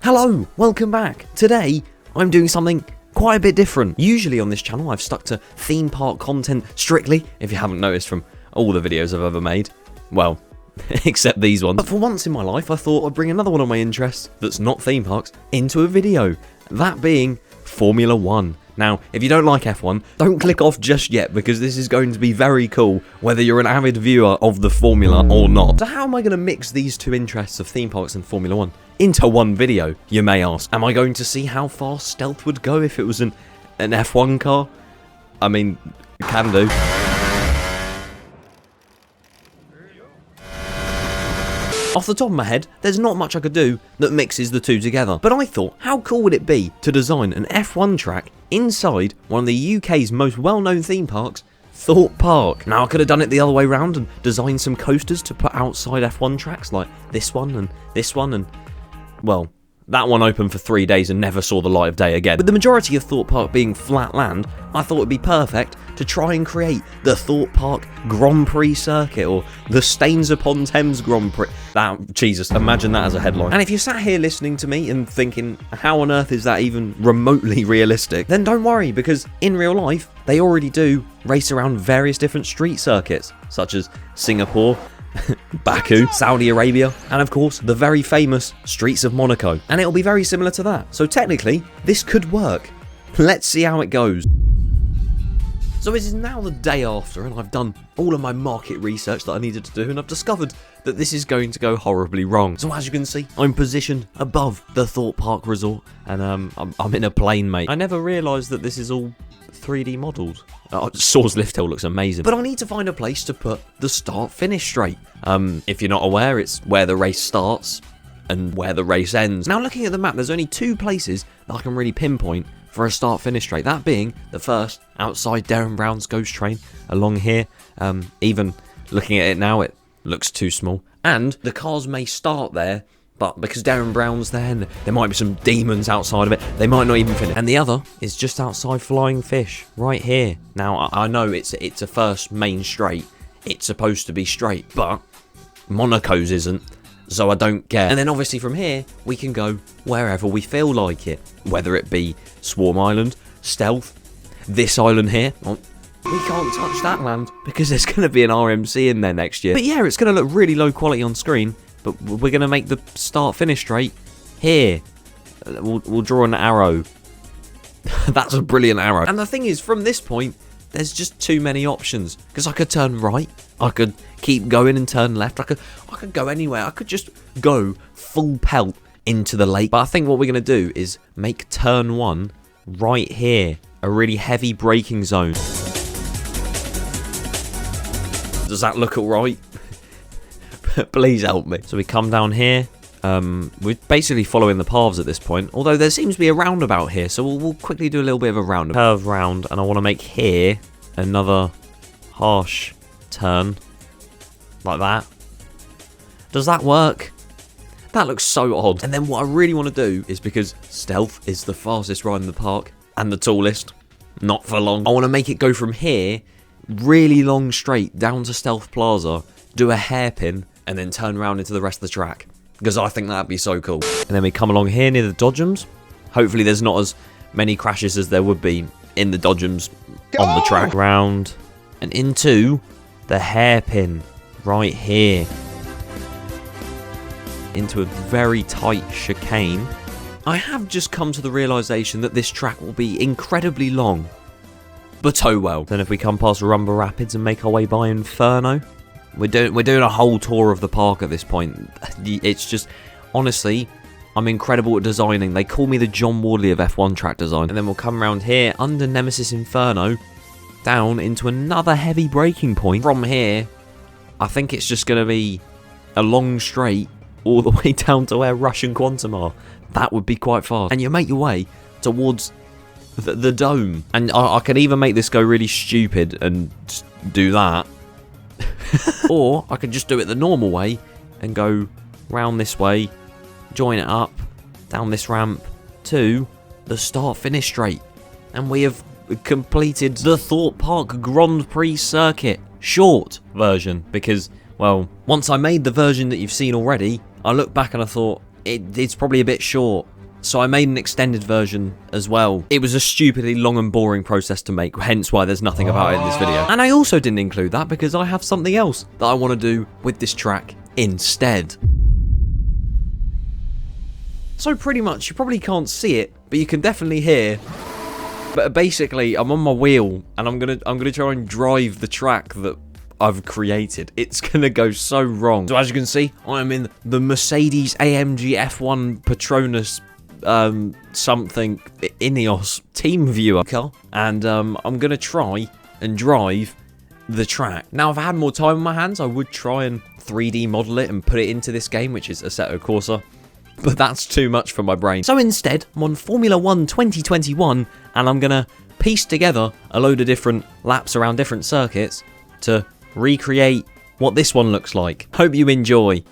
Hello, welcome back. Today, I'm doing something quite a bit different. Usually on this channel, I've stuck to theme park content strictly, if you haven't noticed from all the videos I've ever made. Well, except these ones. But for once in my life, I thought I'd bring another one of my interests that's not theme parks into a video. That being Formula 1. Now, if you don't like F1, don't click off just yet because this is going to be very cool whether you're an avid viewer of the Formula or not. So how am I going to mix these two interests of theme parks and Formula 1 into one video, you may ask? Am I going to see how fast Stealth would go if it was an F1 car? I mean, can do. Off the top of my head, there's not much I could do that mixes the two together. But I thought, how cool would it be to design an F1 track inside one of the UK's most well-known theme parks, Thorpe Park. Now, I could have done it the other way around and designed some coasters to put outside F1 tracks like this one and, well, that one opened for 3 days and never saw the light of day again. With the majority of Thorpe Park being flat land, I thought it'd be perfect to try and create the Thorpe Park Grand Prix Circuit, or the Staines-upon-Thames Grand Prix. Jesus, imagine that as a headline. And if you're sat here listening to me and thinking, how on earth is that even remotely realistic? Then don't worry, because in real life, they already do race around various different street circuits, such as Singapore, Baku, Saudi Arabia, and of course the very famous Streets of Monaco. And it'll be very similar to that. So technically, this could work. Let's see how it goes. So it is now the day after, and I've done all of my market research that I needed to do, and I've discovered that this is going to go horribly wrong. So as you can see, I'm positioned above the Thorpe Park Resort, and I'm in a plane, mate. I never realised that this is all 3D modelled. Soars Lift Hill looks amazing. But I need to find a place to put the start-finish straight. If you're not aware, it's where the race starts and where the race ends. Now, looking at the map, there's only two places that I can really pinpoint for a start-finish straight. That being the first, outside Darren Brown's Ghost Train, along here. Even looking at it now, it looks too small. And the cars may start there, but because Darren Brown's there, and there might be some demons outside of it, they might not even finish. And the other is just outside Flying Fish, right here. Now, I know it's a first main straight. It's supposed to be straight, but Monaco's isn't, so I don't care. And then obviously from here, we can go wherever we feel like it. Whether it be Swarm Island, Stealth, this island here. Oh, we can't touch that land because there's going to be an RMC in there next year. But yeah, it's going to look really low quality on screen. But we're going to make the start-finish straight here. We'll draw an arrow. That's a brilliant arrow. And the thing is, from this point, there's just too many options. Because I could turn right. I could keep going and turn left. I could go anywhere. I could just go full pelt into the lake. But I think what we're going to do is make turn one right here a really heavy braking zone. Does that look alright? Please help me. So we come down here. We're basically following the paths at this point. Although there seems to be a roundabout here. So we'll quickly do a little bit of a roundabout. Curve round. And I want to make here another harsh turn. Like that. Does that work? That looks so odd. And then what I really want to do is, because Stealth is the fastest ride in the park and the tallest, not for long, I want to make it go from here really long straight down to Stealth Plaza, do a hairpin, and then turn around into the rest of the track, because I think that'd be so cool. And then we come along here near the Dodgems. Hopefully there's not as many crashes as there would be in the Dodgems on the track. Round and into the hairpin right here. Into a very tight chicane. I have just come to the realisation that this track will be incredibly long. But oh well. Then if we come past Rumba Rapids and make our way by Inferno, we're doing a whole tour of the park at this point. It's just, honestly, I'm incredible at designing. They call me the John Wardley of F1 track design. And then we'll come around here under Nemesis Inferno, down into another heavy braking point. From here, I think it's just going to be a long straight all the way down to where Russian Quantum are. That would be quite fast. And you make your way towards the dome. And I could either make this go really stupid and just do that, or I could just do it the normal way and go round this way, join it up, down this ramp to the start-finish straight. And we have completed the Thorpe Park Grand Prix Circuit. Short version, because, well, once I made the version that you've seen already, I looked back and I thought, it's probably a bit short. So I made an extended version as well. It was a stupidly long and boring process to make, hence why there's nothing about it in this video. And I also didn't include that because I have something else that I want to do with this track instead. So pretty much, you probably can't see it, but you can definitely hear. But basically, I'm on my wheel, and I'm gonna try and drive the track that I've created. It's gonna go so wrong. So as you can see, I am in the Mercedes AMG F1 Patronus something Ineos team viewer car, and I'm gonna try and drive the track. Now, if I had more time on my hands, I would try and 3D model it and put it into this game, which is Assetto Corsa, but that's too much for my brain. So instead, I'm on Formula 1 2021, and I'm gonna piece together a load of different laps around different circuits to recreate what this one looks like. Hope you enjoy.